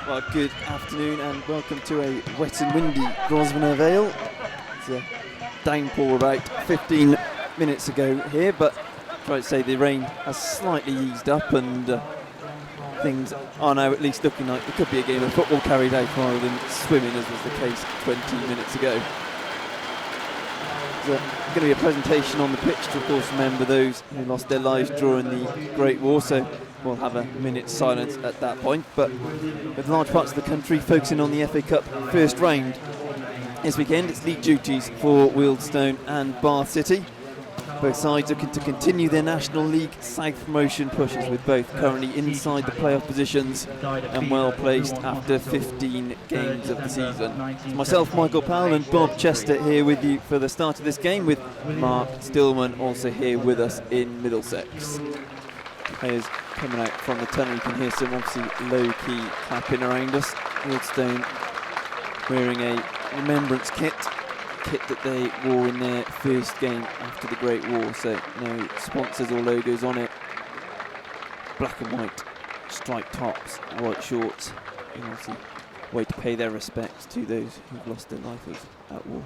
Well, good afternoon and welcome to a wet and windy Grosvenor Vale. It's a downpour about 15 minutes ago here, but try to say the rain has slightly eased up and things are now at least looking like there could be a game of football carried out rather than swimming, as was the case 20 minutes ago. There's going to be a presentation on the pitch to, of course, remember those who lost their lives during the Great War, so we'll have a minute's silence at that point. But with large parts of the country focusing on the FA Cup first round this weekend, it's league duties for Wealdstone and Bath City. Both sides looking to continue their National League South promotion pushes, with both currently inside the playoff positions and well placed after 15 games of the season. It's myself, Michael Powell, and Bob Chester here with you for the start of this game, with Mark Stillman also here with us in Middlesex. Players coming out from the tunnel, you can hear some obviously low-key clapping around us. Wealdstone wearing a remembrance kit that they wore in their first game after the Great War, so no sponsors or logos on it. Black and white striped tops, white shorts, and obviously a way to pay their respects to those who've lost their lives at war.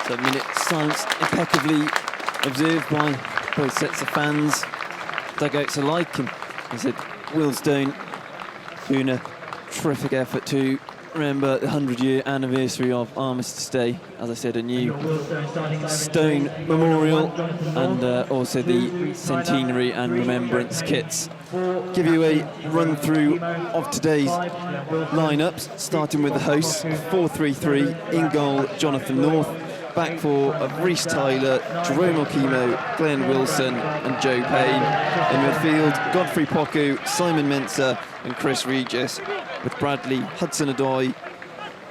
So a minute silence impeccably observed by both sets of fans, dugouts alike, and as I said, Wealdstone doing a terrific effort to remember the 100-year anniversary of Armistice Day. As I said, a new stone memorial and also the centenary and remembrance kits. Give you a run through of today's lineups, starting with the hosts. 4-3-3, in goal Jonathan North, back four of Rhys Tyler, Jerome Okimo, Glenn Wilson and Joe Payne. In midfield, Godfrey Poku, Simon Mensah and Chris Regis, with Bradley Hudson-Odoi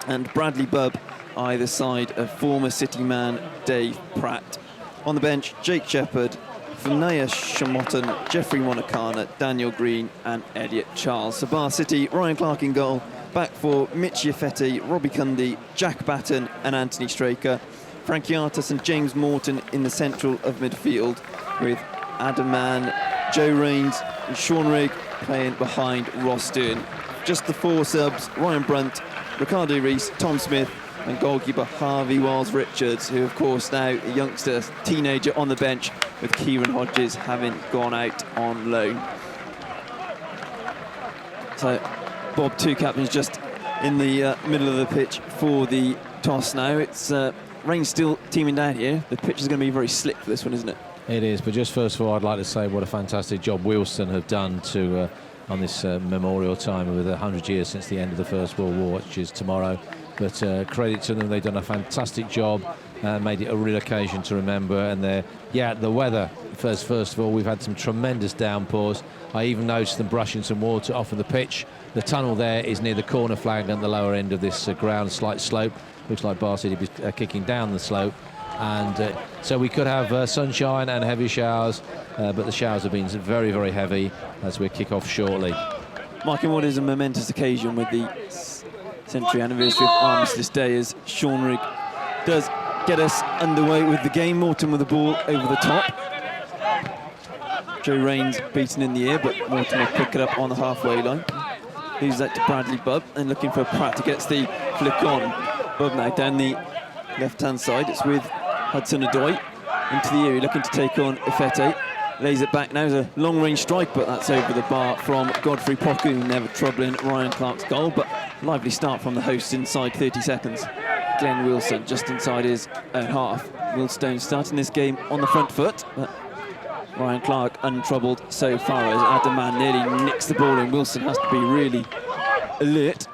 and Bradley Bubb either side of former City man Dave Pratt. On the bench, Jake Shepherd, Vinaya Shamotan, Jeffrey Monacana, Daniel Green and Elliot Charles. So Bath City, Ryan Clark in goal, back four, Mitch Iafetti, Robbie Cundy, Jack Batten and Anthony Straker. Frankie Artis and James Morton in the central of midfield, with Adam Mann, Joe Rains and Sean Rigg playing behind Ross Stern. Just the four subs, Ryan Brunt, Ricardo Rees, Tom Smith and goalkeeper Harvey Wiles-Richards, who of course now a youngster, teenager on the bench, with Kieran Hodges having gone out on loan. So Bob, two captains just in the middle of the pitch for the toss now. It's rain's still teeming down here. The pitch is going to be very slick for this one, isn't it? It is, but just first of all, I'd like to say what a fantastic job Wealdstone have done to on this memorial time with 100 years since the end of the First World War, which is tomorrow. But credit to them, they've done a fantastic job. made it a real occasion to remember. And the weather, first of all, we've had some tremendous downpours. I even noticed them brushing some water off of the pitch. The tunnel there is near the corner flag at the lower end of this ground, slight slope. Looks like Bath City is kicking down the slope. And so we could have sunshine and heavy showers, but the showers have been very, very heavy as we kick off shortly. Marking what is a momentous occasion with the centenary anniversary of Armistice Day, as Sean Rigg does get us underway with the game. Morton with the ball over the top. Joe Rains beaten in the air, but Morton will pick it up on the halfway line. Leaves that to Bradley Bubb, and looking for Pratt to get the flick on. Bubb now down the left-hand side. It's with Hudson-Odoi into the area, looking to take on Ifete. Lays it back now. It's a long-range strike, but that's over the bar from Godfrey Poku. Never troubling Ryan Clark's goal, but lively start from the hosts inside 30 seconds. Glenn Wilson just inside his own half. Wealdstone starting this game on the front foot, but Ryan Clark untroubled so far as Adam Mann nearly nicks the ball in. Wilson has to be really alert.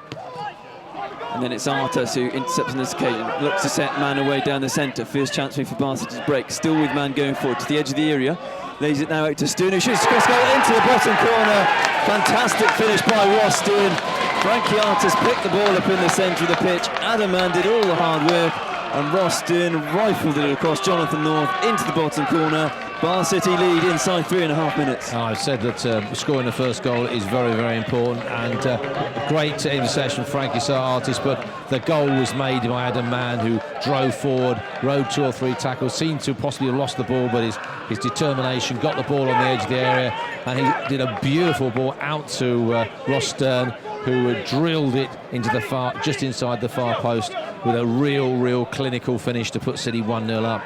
And then it's Artis who intercepts on this occasion. Looks to set Mann away down the centre. First chance for Bath City's break. Still with Mann going forward to the edge of the area. Lays it now out to Stern, who shoots cross goal into the bottom corner. Fantastic finish by Ross Stern. Frankie Artis picked the ball up in the centre of the pitch. Adam Mann did all the hard work, and Ross Stern rifled it across Jonathan North into the bottom corner. Bath City lead inside 3.5 minutes. I've said that scoring the first goal is very, very important, and great interception from Frankie Artis, but the goal was made by Adam Mann, who drove forward, rode 2 or 3 tackles, seemed to possibly have lost the ball, but his determination got the ball on the edge of the area, and he did a beautiful ball out to Ross Stern, who drilled it into the far, just inside the far post, with a real clinical finish to put City 1-0 up.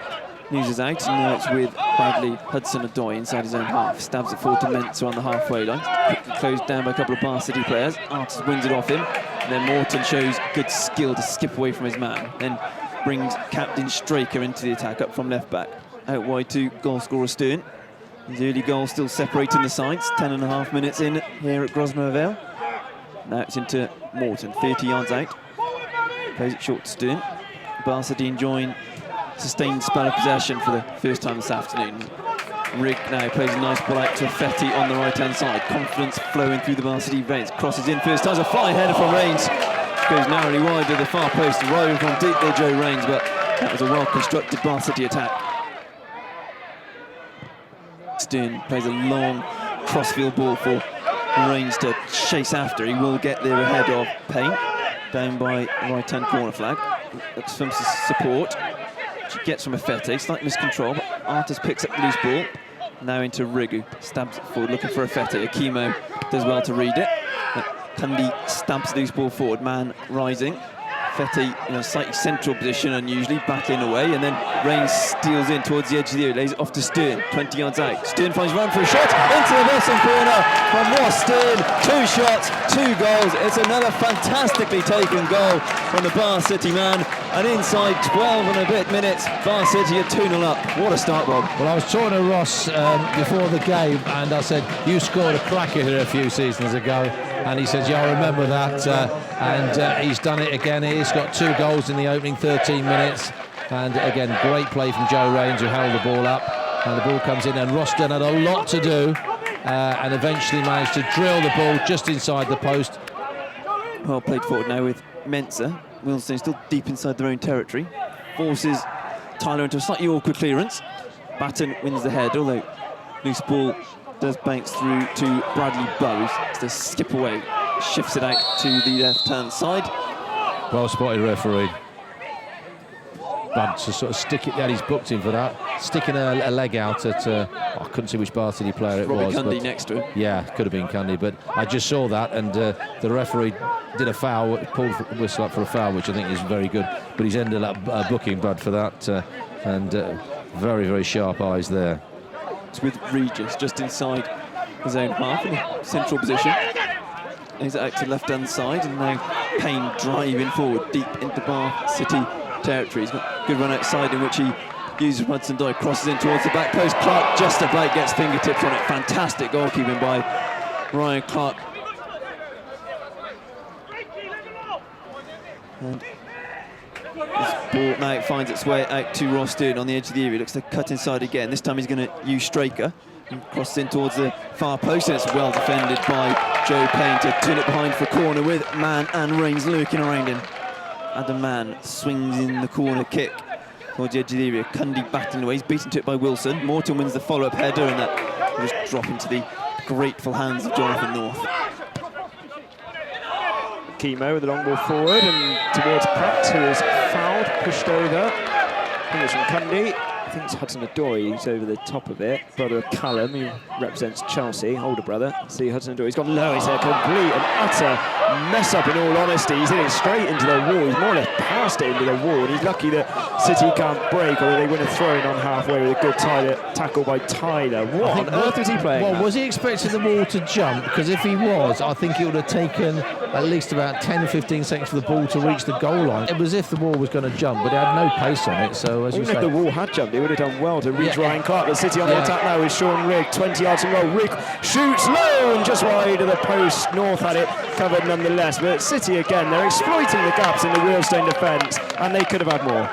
News is out, and now it's with Bradley Hudson-Odoi inside his own half. Stabs it forward to Mensah on the halfway line. Quickly closed down by a couple of Bath City players. Artis wins it off him, and then Morton shows good skill to skip away from his man. Then brings Captain Straker into the attack up from left back. Out wide to goal scorer Stern. His early goal still separating the sides. 10.5 minutes in here at Grosvenor Vale. Now it's into Morton, 30 yards out. Plays it short to Stern. Bath City enjoying sustained spell of possession for the first time this afternoon. Rigg now plays a nice ball out to Fetty on the right-hand side. Confidence flowing through the Bath City veins. Crosses in first time, a flying header from Rains. Goes narrowly wide to the far post, arriving from deep there, Joe Rains, but that was a well-constructed Bath City attack. Stern plays a long crossfield ball for Rains to chase after. He will get there ahead of Payne, down by right-hand corner flag. Looks for some support. She gets from Ifete, slight miscontrol, but Artis picks up the loose ball. Now into Rigg, stabs it forward, looking for Ifete. Akimo does well to read it. Cundy stabs the loose ball forward, man rising. Ifete in a slightly central position, unusually, battling away, and then Rains steals in towards the edge of the area, lays it off to Stern, 20 yards out. Stern finds run for a shot, into the bottom corner from Ross Stern. 2 shots, 2 goals. It's another fantastically taken goal from the Bath City man, and inside 12 and a bit minutes, Bath City are 2-0 up. What a start, Bob. Well, I was talking to Ross before the game, and I said, you scored a cracker here a few seasons ago, and he said, yeah, I remember that, and he's done it again. He's got 2 goals in the opening 13 minutes, and again, great play from Joe Rains, who held the ball up, and the ball comes in, and Ross Stern had a lot to do, and eventually managed to drill the ball just inside the post. Well played forward now with Mensah. Wealdstone still deep inside their own territory. Forces Tyler into a slightly awkward clearance. Batten wins the head, although loose ball does bounce through to Bradley Bowes to skip away. Shifts it out to the left-hand side. Well spotted, referee. But to sort of stick it there, he's booked him for that. Sticking a leg out at, I couldn't see which Bath City player it was. Robbie Cundy next to him. Yeah, could have been Cundy, but I just saw that, and the referee did a foul, pulled the whistle up for a foul, which I think is very good, but he's ended up booking Bud for that, and very, very sharp eyes there. It's with Regis just inside his own half in a central position. He's out to the left-hand side, and now Payne driving forward deep into Bath City territory. He's got a good run outside in which he uses Hudson-Odoi, crosses in towards the back post. Clark just about gets fingertips on it. Fantastic goalkeeping by Ryan Clark. And This ball now finds its way out to Wealdstone on the edge of the area. Looks to cut inside again. This time he's going to use Straker. Crosses in towards the far post, and it's well defended by Joe Payne to turn it behind for a corner with Mann and Rains lurking around him. Adam Mann swings in the corner kick towards the edge of the area. Cundy batting away. He's beaten to it by Wilson. Morton wins the follow-up header, and that will just drop into the grateful hands of Jonathan North. Chemo with the long ball forward and towards Pratt, who is fouled, pushed over. I think it's from Cundy. I think it's Hudson-Odoi who's over the top of it. Brother of Callum, who represents Chelsea, older brother. See Hudson-Odoi, he's gone low, he's a complete and utter mess up in all honesty. He's hit it straight into the wall, he's more or less passed it into the wall, and he's lucky that City can't break, although they win a throw-in on halfway with a good tackle by Tyler. What on earth was he playing? Well, was he expecting the wall to jump? Because if he was, I think it would have taken at least about 10-15 seconds for the ball to reach the goal line. It was as if the wall was going to jump, but it had no pace on it, so as you say... Even if the wall had jumped, he would have done well to reach Ryan Clark. But City on the attack now with Sean Rigg, 20 yards from goal. Rigg shoots low and just wide of the post. North had it covered nonetheless, but City again, they're exploiting the gaps in the Wealdstone defence, and they could have had more.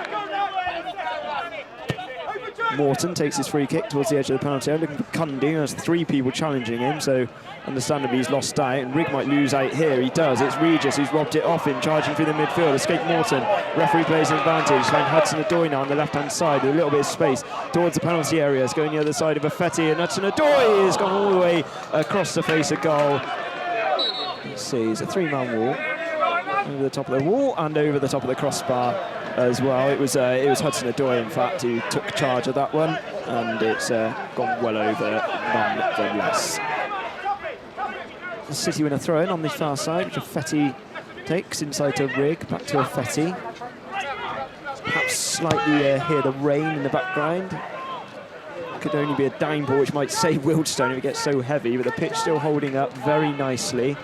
Morton takes his free kick towards the edge of the penalty area, looking for Cundy. There's 3 people challenging him, so understandably he's lost out, and Rigg might lose out here. He does. It's Regis who's robbed it off him, charging through the midfield. Escape Morton. Referee plays an advantage. Find Hudson-Odoi now on the left-hand side with a little bit of space towards the penalty area. It's going the other side of Affetti, and Hudson-Odoi has gone all the way across the face of goal. Let's see, it's a 3-man wall. Over the top of the wall and over the top of the crossbar as well. It was Hudson-Odoi, in fact, who took charge of that one, and it's gone well over nonetheless. The City win a throw-in on the far side, which Affetti takes inside to Rigg, back to Affetti. Perhaps slightly hear the rain in the background. Could only be a dime ball, which might save Wealdstone if it gets so heavy, but the pitch still holding up very nicely.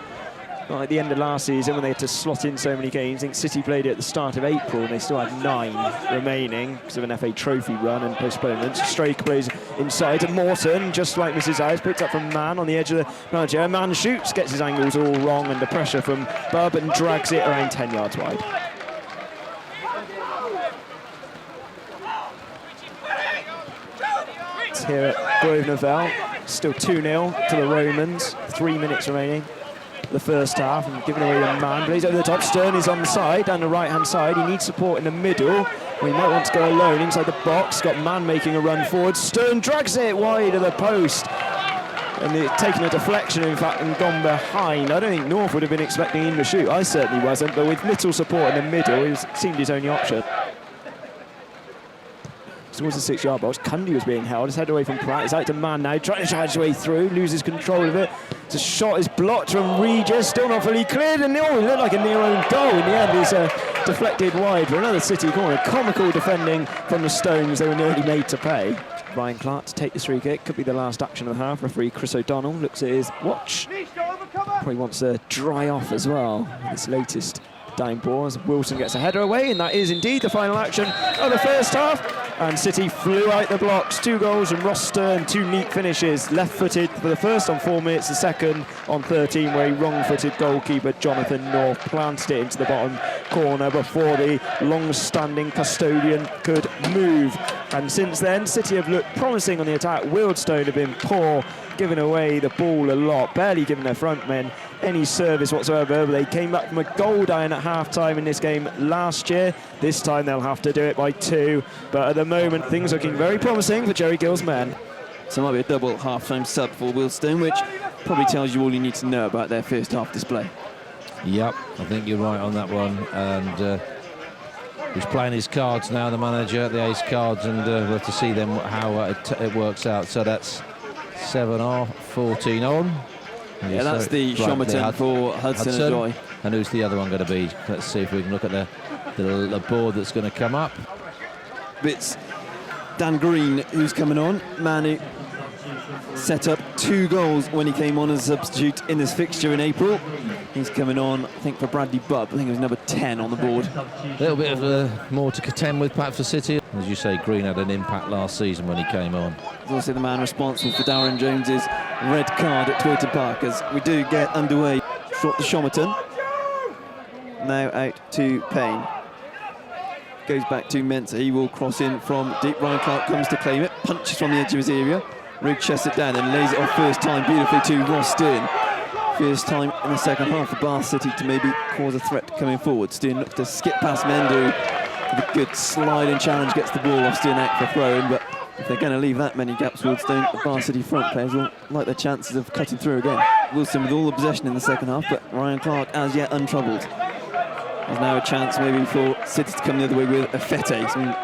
Not like the end of last season when they had to slot in so many games. I think City played it at the start of April and they still had 9 remaining because of an FA Trophy run and postponements. Straker plays inside to Morton, just like Mrs. Eyes, picked up from Mann on the edge of the penalty area. Mann shoots, gets his angles all wrong under pressure from Bubb and drags it around 10 yards wide. It's here at Grosvenor Vale, still 2-0 to the Romans, 3 minutes remaining. The first half, and giving away the man. Plays over the top. Stern is on the side, down the right-hand side. He needs support in the middle. Well, he might want to go alone inside the box. Got Mann making a run forward. Stern drags it wide of the post. And it's taken a deflection, in fact, and gone behind. I don't think North would have been expecting him to shoot. I certainly wasn't, but with little support in the middle, it seemed his only option. Towards the 6-yard box, Cundy was being held. His head away from Pratt. He's out to Mann now, trying to charge his way through, loses control of it. It's a shot is blocked from Regis, still not fully cleared, and it looked like a near-own goal. In the end, it's deflected wide for another City corner. Comical defending from the Stones. They were nearly made to pay. Ryan Clark to take this free kick. Could be the last action of the half. Referee Chris O'Donnell looks at his watch. Probably wants to dry off as well. This latest down ball as Wilson gets a header away, and that is indeed the final action of the first half. And City flew out the blocks. 2 goals from Ross Stern, 2 neat finishes. Left-footed for the first on 4 minutes, the second on 13, where he wrong-footed goalkeeper Jonathan North planted it into the bottom corner before the long-standing custodian could move. And since then, City have looked promising on the attack. Wealdstone have been poor, giving away the ball a lot, barely giving their front men any service whatsoever. But they came back from a goal down at half-time in this game last year. This time they'll have to do it by 2. But at the moment, things looking very promising for Jerry Gill's men. So it might be a double half-time sub for Wealdstone, which probably tells you all you need to know about their first half display. Yep, I think you're right on that one. And he's playing his cards now, the manager, the ace cards, and we'll have to see then how it works out. So that's 7-14 14 on. Yeah, that's the Shomerton for Hudson-Odoi. And who's the other one going to be? Let's see if we can look at the board that's going to come up. It's Dan Green who's coming on. Man who set up 2 goals when he came on as a substitute in this fixture in April. He's coming on, I think, for Bradley Bubb. I think it was number 10 on the board. A little bit of more to contend with, perhaps, for City. As you say, Green had an impact last season when he came on. He's also the man responsible for Darren Jones's red card at Twitter Park as we do get underway. Shot to Shomerton. Now out to Payne. goes back to Mensah. He will cross in from deep. Ryan Clark comes to claim it, punches from the edge of his area. Rigg chests it down and lays it off first time beautifully to Ross Stern. First time in the second half for Bath City to maybe cause a threat coming forward. Stern looks to skip past Mendu with a good sliding challenge, gets the ball off Stern out for throwing, but if they're going to leave that many gaps, Wealdstone, the Bath City front players will like their chances of cutting through again. Wealdstone with all the possession in the second half, but Ryan Clark as yet untroubled. There's now a chance maybe for City to come the other way with Afete. Some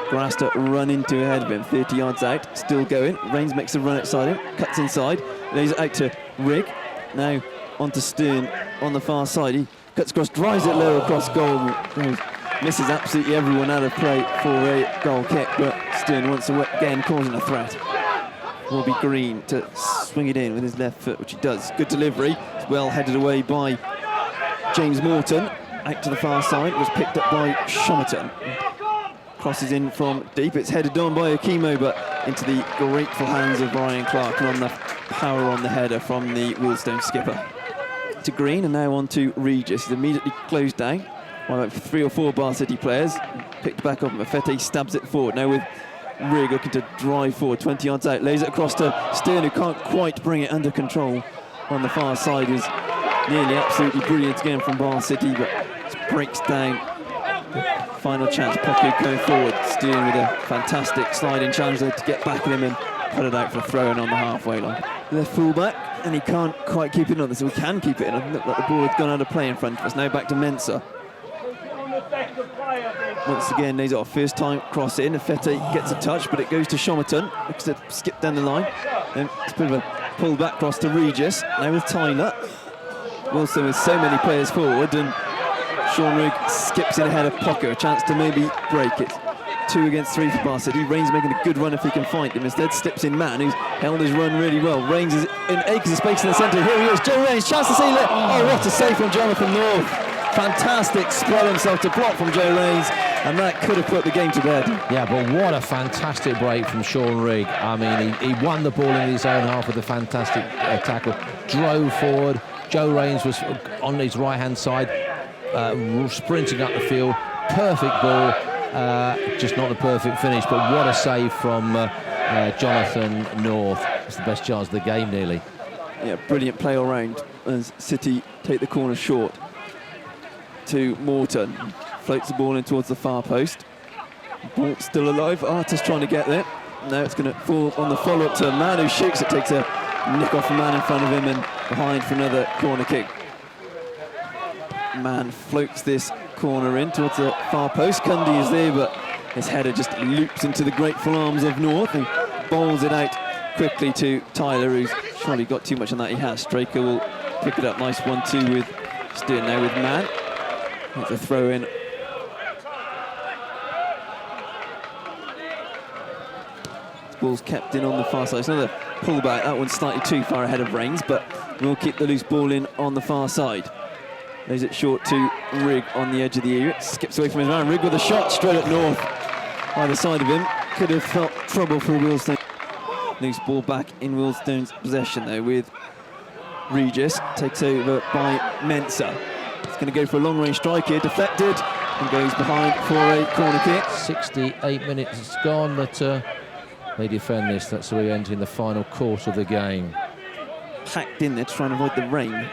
grass to run into ahead of him, 30 yards out, still going. Rains makes a run outside him, cuts inside, lays it out to Rigg. Now onto Stern on the far side. He cuts across, drives it low across goal. Misses absolutely everyone out of play for a goal kick, but Stern once again causing a threat. Will be Green to swing it in with his left foot, which he does. Good delivery. It's well headed away by James Morton. Out to the far side, was picked up by Shomerton. Crosses in from deep. It's headed on by Akimo, but into the grateful hands of Ryan Clark, and on the power on the header from the Wealdstone skipper. To Green, and now on to Regis. He's immediately closed down by about 3 or 4 Bath City players. Picked back up, Afete stabs it forward. Now with Rigg looking to drive forward, 20 yards out, lays it across to Stern, who can't quite bring it under control on the far side. Was nearly absolutely brilliant again from Bath City, but breaks down. Final chance, Pocket going forward. Stern with a fantastic sliding challenge there to get back at him and put it out for a throw-in on the halfway line. The fullback, and he can't quite keep it on. So we can keep it in. It looked like the ball had gone out of play in front of us. Now back to Mensah. Once again, lays it off. First time cross in. Afete gets a touch, but it goes to Shomerton. Looks to skip down the line. Then it's a bit of a pull back cross to Regis. Now with Tyler. Wilson with so many players forward, and Sean Rigg skips in ahead of Pocker. A chance to maybe break it. 2 against 3 for Bath City. Rains making a good run if he can find him. Instead slips in Man, who's held his run really well. Rains is in acres of space in the centre. Here he is, Joe Rains, chance to seal it. Oh, what a save from Jonathan North. Fantastic, spread himself to block from Joe Rains, and that could have put the game to bed. Yeah, but what a fantastic break from Sean Rigg. I mean, he won the ball in his own half with a fantastic tackle. Drove forward. Joe Rains was on his right-hand side, sprinting up the field. Perfect ball. Just not a perfect finish, but what a save from Jonathan North. It's the best chance of the game, nearly. Yeah, brilliant play all round as City take the corner short to Morton. Floats the ball in towards the far post. Ball still alive. Artis trying to get there. Now it's going to fall on the follow-up to Man, who shoots it, takes a nick off the man in front of him and behind for another corner kick. Man floats this corner in towards the far post. Cundy is there, but his header just loops into the grateful arms of North, who bowls it out quickly to Tyler, who's surely got too much on that. He has. Straker will pick it up. Nice 1-2 with Stern now with Man. It's a throw in. Ball's kept in on the far side. It's another pullback. That one's slightly too far ahead of Rains, but we'll keep the loose ball in on the far side. Lays it short to Rigg on the edge of the area. Skips away from his man. Rigg with a shot straight at North. Either side of him. Could have felt trouble for Wealdstone. Loose ball back in Wealdstone's possession though with Regis. Takes over by Mensah. It's going to go for a long range strike here. Deflected and goes behind for a corner kick. 68 minutes it's gone, but they defend this. That's the way we enter in the final quarter of the game. Packed in there to try and avoid the rain.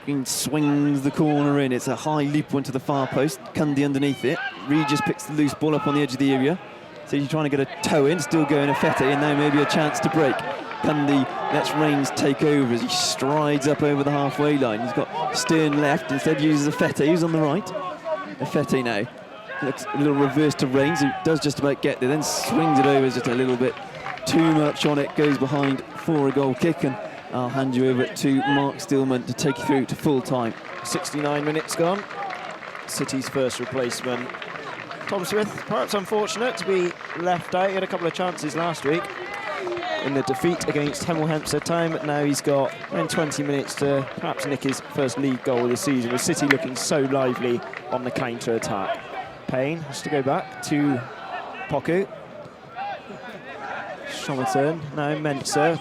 Green swings the corner in. It's a high loop one to the far post. Cundy underneath it. Regis picks the loose ball up on the edge of the area. So he's trying to get a toe in. Still going Afete, and now maybe a chance to break. Cundy lets Rains take over as he strides up over the halfway line. He's got Stern left. Instead uses Afete, who's on the right. Afete now. Looks a little reverse to Rains, who does just about get there. Then swings it over just a little bit too much on it. Goes behind for a goal kick, and I'll hand you over to Mark Stillman to take you through to full time. 69 minutes gone. City's first replacement, Tom Smith, perhaps unfortunate to be left out. He had a couple of chances last week in the defeat against Hemel Hempstead Town, but now he's got around 20 minutes to perhaps nick his first league goal of the season, with City looking so lively on the counter-attack. Payne has to go back to Poku. Shomerton, now Mensah.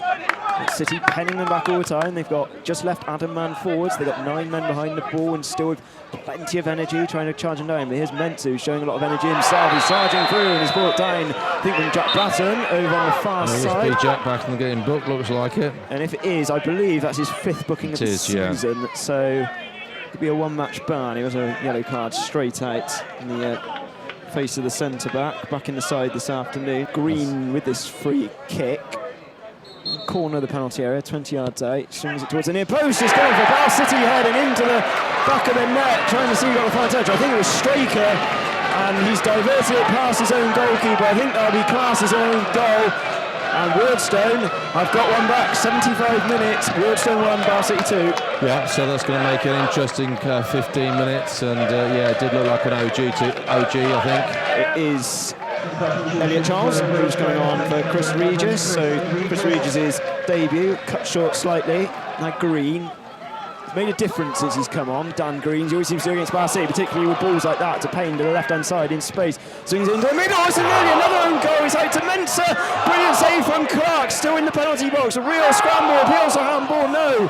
City penning them back all the time. They've got just left Adam man forwards. They've got 9 men behind the ball and still with plenty of energy trying to charge them down. But here's Mentu showing a lot of energy himself. He's charging through and he's brought down, I think, from Jack Batten over on the far side. It's Jack Batten getting booked, looks like it. And if it is, I believe that's his 5th booking of the season. Yeah. So it could be a 1-match ban. He was a yellow card straight out in the face of the centre-back. Back in the side this afternoon. Green with this free kick. Corner of the penalty area, 20 yards out, swings it towards the near post. It's going for Powell City head and into the back of the net, trying to see who got the final touch. I think it was Straker, and he's diverted it past his own goalkeeper. I think that'll be classed as an own goal. And Wealdstone, I've got one back, 75 minutes, Wealdstone 1, Powell City 2. Yeah, so that's going to make an interesting 15 minutes, and yeah, it did look like an OG, I think. It is Elliot Charles, who's going on for Chris Regis. So Chris Regis' debut, cut short slightly. Now Green. He's made a difference since he's come on. Dan Green, he always seems to do against Barcelona, particularly with balls like that, to Payne to the left-hand side in space. Swings into the middle, it's nearly another own goal. It's out to Mensah. Brilliant save from Clark, still in the penalty box. A real scramble, appeals for handball, no.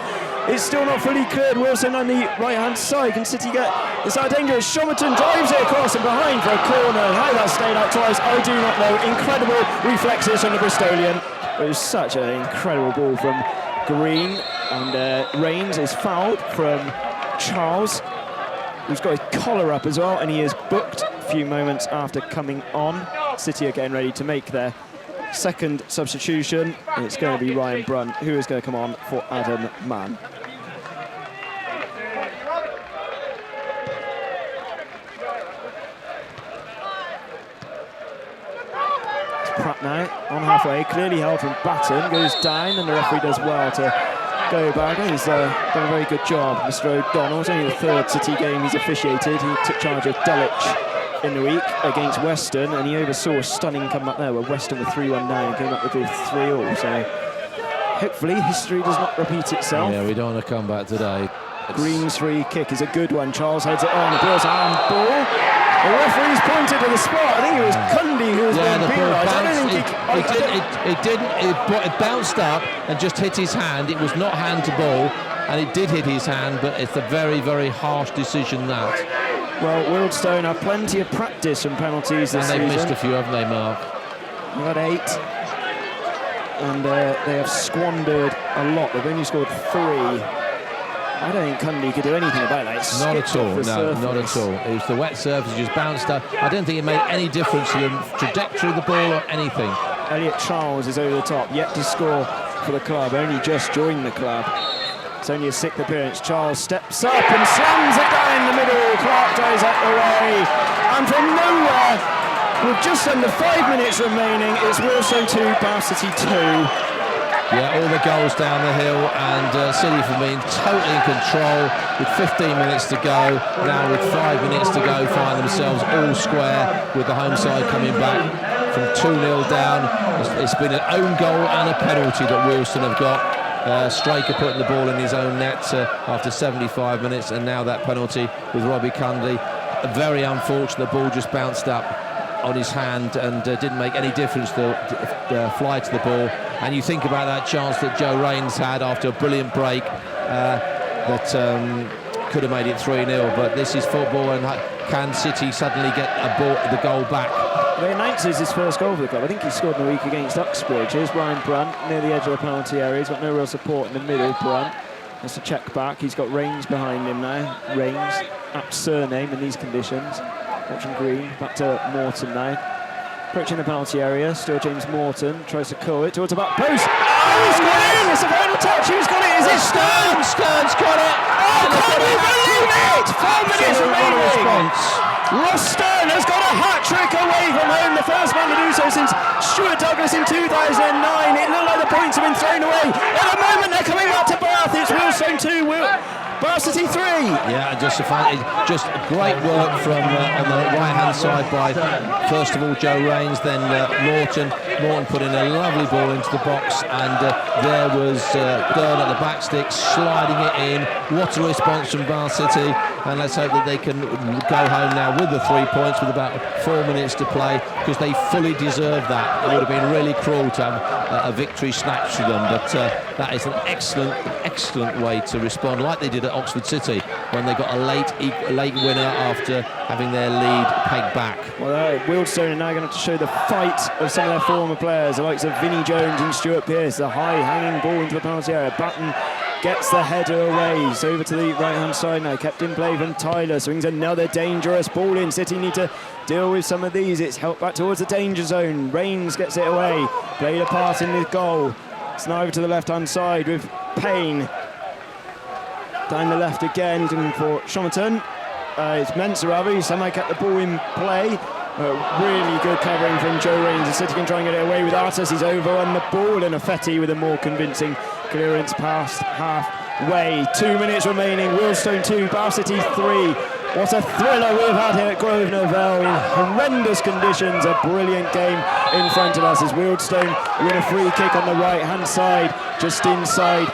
It's still not fully cleared. Wilson on the right-hand side. Can City get this out dangerous? Shomerton drives it across and behind for a corner. How that stayed out twice, I do not know. Incredible reflexes from the Bristolian. It was such an incredible ball from Green. And Rains is fouled from Charles, who's got his collar up as well, and he is booked a few moments after coming on. City are getting ready to make their second substitution, and it's going to be Ryan Brunt who is going to come on for Adam Mann. It's Pratt now on halfway, clearly held from Batten, goes down, and the referee does well to go back. He's done a very good job, Mr. O'Donnell. It's only the 3rd City game he's officiated. He took charge of Dulwich in the week against Weston, and he oversaw a stunning comeback there where Weston were 3-1 down and came up with 3-3. So hopefully history does not repeat itself. Yeah, we don't want to come back today. Green's free kick is a good one. Charles heads it on, appeals handball. The referee's pointed to the spot. I think it was Cundy who was being penalised. I don't think it bounced up and just hit his hand. It was not hand to ball, and it did hit his hand, but it's a very, very harsh decision that. Well, Wealdstone have plenty of practice from penalties this season. And they've missed a few, haven't they, Mark? They've had 8. And they have squandered a lot. They've only scored 3. I don't think Cundy could do anything about that. Not at all, no, not at all. It was the wet surface, just bounced up. I don't think it made any difference to the trajectory of the ball or anything. Elliot Charles is over the top, yet to score for the club, only just joined the club. It's only his 6th appearance. Charles steps up and slams it down the middle. Clark dives out the way. And from nowhere, with just under 5 minutes remaining, it's Wealdstone 2, Powell City 2. Yeah, all the goals down the hill, and City for being totally in control with 15 minutes to go. Now with 5 minutes to go, find themselves all square with the home side coming back from 2-0 down. It's been an own goal and a penalty that Wealdstone have got. Straker putting the ball in his own net after 75 minutes, and now that penalty with Robbie Cundy. Very unfortunate, the ball just bounced up on his hand and didn't make any difference to the fly to the ball. And you think about that chance that Joe Rains had after a brilliant break that could have made it 3-0, but this is football, and can City suddenly get the goal back? They announces his first goal for the club. I think he scored in the week against Uxbridge. Here's Ryan Brunt near the edge of the penalty area. He's got no real support in the middle. Brunt has to check back. He's got Rains behind him now. Rains, apt surname in these conditions. Watching Green, back to Morton now. Approaching the penalty area, still James Morton, tries to curl it towards the back post. Oh, he's got it in! It's a final touch, who's got it? Is it Stern? Stern's got it! Oh, can you believe it? 4 minutes remaining! Ross Stern has got a hat-trick away from home, the first man to do so since Stuart Douglas in 2009. It looked like the points have been thrown away. At the moment, they're coming back to Bath. It's Wealdstone 2, Powell City 3. Yeah, just great work from on the right-hand side by, first of all, Joe Rains, then Morton. Morton put in a lovely ball into the box, and there was Dern at the back stick, sliding it in. What a response from Powell City, and let's hope that they can go home now with the 3 points with about 4 minutes to play, because they fully deserve that. It would have been really cruel to have a victory snatched from them. But that is an excellent way to respond, like they did at Oxford City when they got a late winner after having their lead pegged back. Well, Wealdstone are now going to have to show the fight of some of their former players, the likes of Vinnie Jones and Stuart Pearce. The high hanging ball into the penalty area. Batten gets the header away. He's over to the right-hand side now. Kept in play from Tyler. Swings another dangerous ball in. City need to deal with some of these. It's helped back towards the danger zone. Rains gets it away. Played a part in the goal. It's now over to the left-hand side with Payne. Down the left again. He's looking for Shomerton. It's Mensah rather. He somehow kept the ball in play. Really good covering from Joe Rains. The City can try and get it away with Artis. He's over on the ball, and Affetti with a more convincing clearance past halfway. 2 minutes remaining. Wealdstone 2, Bath City 3. What a thriller we've had here at Grosvenor Vale in horrendous conditions. A brilliant game in front of us as Wealdstone win a free kick on the right-hand side, just inside.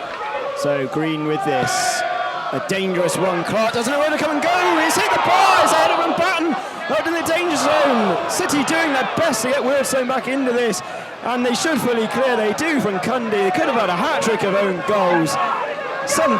So Green with this. A dangerous one. Clark doesn't know where to come and go. He's hit the bar. It's ahead of him. Batten out in the danger zone. City doing their best to get Wealdstone back into this, and they should fully clear. They do from Cundy. They could have had a hat-trick of own goals. Some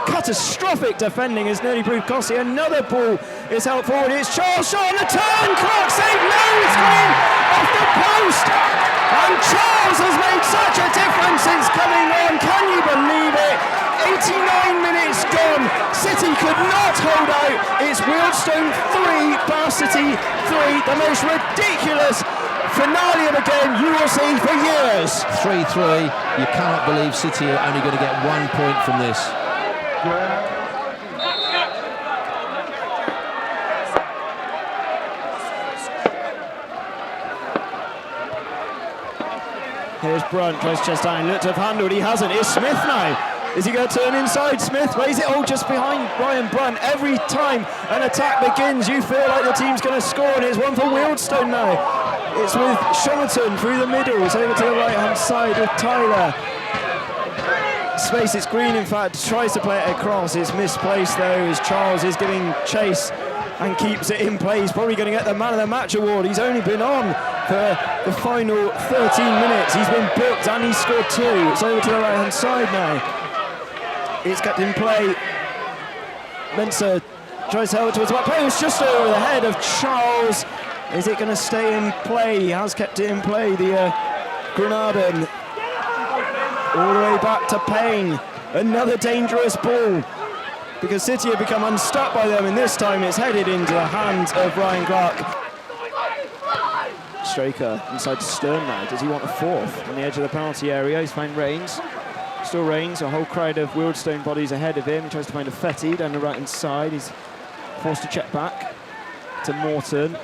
catastrophic defending has nearly proved costly. Another ball is held forward. It's Charles Shaw on the turn. Clark saved. No, it's Green off the post. And Charles has made such a difference since coming on. Can you believe it? 89 minutes gone. City could not hold out. It's Wealdstone 3, Bath City 3. The most ridiculous finale of a game you will see for years. 3-3. You cannot believe City are only going to get 1 point from this. Here's Brunt, tries chest down, looked to have handled, he hasn't. It's Smith now. Is he going to turn inside? Smith plays it all just behind Ryan Brunt. Every time an attack begins, you feel like the team's going to score, and it's one for Wealdstone now. It's with Shomerton through the middle. It's over to the right-hand side with Tyler. Space, it's Green, in fact, tries to play it across. It's misplaced, though, as Charles is giving chase and keeps it in play. He's probably going to get the Man of the Match award. He's only been on for the final 13 minutes. He's been booked and he's scored 2. It's over to the right-hand side now. It's kept in play. Mensah tries to help it towards the back post, just over the head of Charles. Is it going to stay in play? He has kept it in play, the Granadan. All the way back to Payne. Another dangerous ball, because City have become unstuck by them, and this time it's headed into the hands of Ryan Clark. Straker inside to Stern now. Does he want a fourth on the edge of the penalty area? He's found Rains. Still Rains, a whole crowd of Wealdstone bodies ahead of him. He tries to find Affetti down the right-hand side. He's forced to check back to Morton.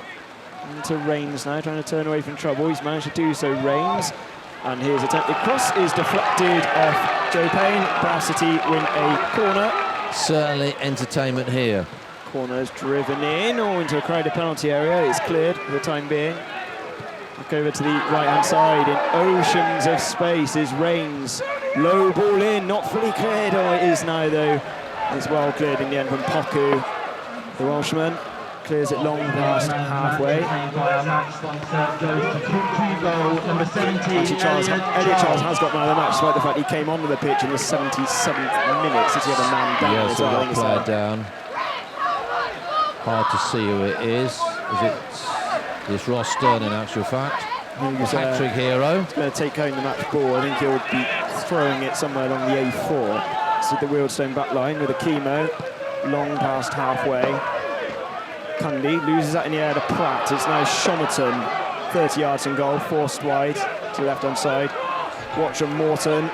And to Rains now, trying to turn away from trouble. He's managed to do so, Rains. And his attempted cross is deflected off Joe Payne. Bath City win a corner. Certainly entertainment here. Corner's driven in, or into a crowded penalty area. It's cleared for the time being. Look over to the right-hand side. In oceans of space is Rains. Low ball in, not fully cleared. Oh, it is now, though. It's well cleared in the end from Poku. The Welshman clears it long past halfway. Actually, Elliot Charles has got man of the match, despite the fact he came onto the pitch in the 77th minute. City had a man down. Yes, a player down. Hard to see who it is. It's Ross Stern, in actual fact. He's a hat-trick hero. He's going to take home the match ball. I think he'll be throwing it somewhere along the A4. So the Wealdstone back line with a chemo, long past halfway. Cundy loses that in the air to Pratt. It's now Shomerton, 30 yards from goal, forced wide to the left-hand side. Watch from Morton.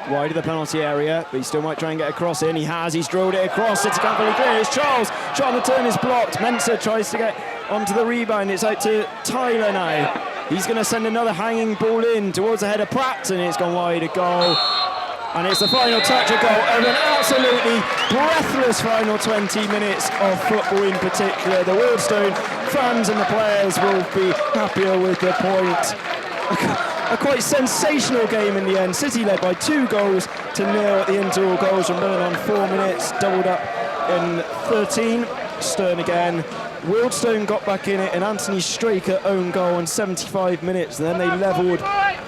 Wide of the penalty area, but he still might try and get across in. He has, he's drilled it across. City can't fully clear. It's Charles. Shot on the turn is blocked. Mensah tries to get onto the rebound. It's out to Tyler now. He's going to send another hanging ball in towards the head of Pratt, and it's gone wide, a goal. And it's the final touch of goal of an absolutely breathless final 20 minutes of football in particular. The Wealdstone fans and the players will be happier with the point. A quite sensational game in the end. City led by 2-0 at the interval. Goals from Millen on 4 minutes, doubled up in 13. Stern again, Wealdstone got back in it, and Anthony Straker own goal in 75 minutes, and then they levelled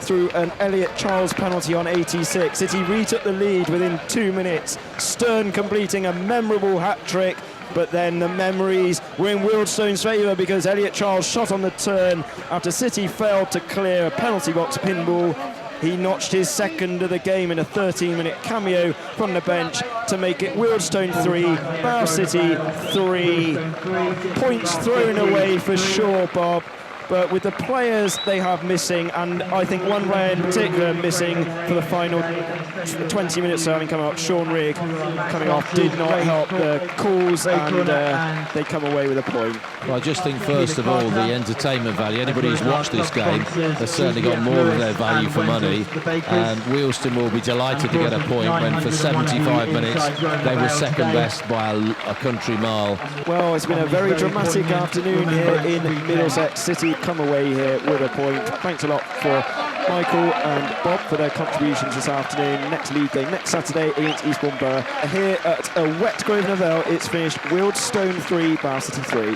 through an Elliot Charles penalty on 86. City retook the lead within 2 minutes. Stern completing a memorable hat-trick, but then the memories were in Wealdstone's favour because Elliot Charles shot on the turn after City failed to clear a penalty box pinball. He notched his second of the game in a 13-minute cameo from the bench to make it Wealdstone 3, Bow City 3. Points thrown away for sure, Bob. But with the players they have missing, and I think one player in particular missing for the final 20 minutes having come up, Sean Rigg coming off, did not help the calls, and they come away with a point. Well, I just think first of all the entertainment value. Anybody who's watched this game has certainly got more than their value for money, and Wealdstone will be delighted to get a point when for 75 minutes they were second best by a country mile. Well, it's been a very dramatic afternoon here in Middlesex. City come away here with a point. Thanks a lot for Michael and Bob for their contributions this afternoon. Next league game next Saturday against Eastbourne Borough. Here at a wet Grosvenor Vale, it's finished Wealdstone 3, Bow City 3.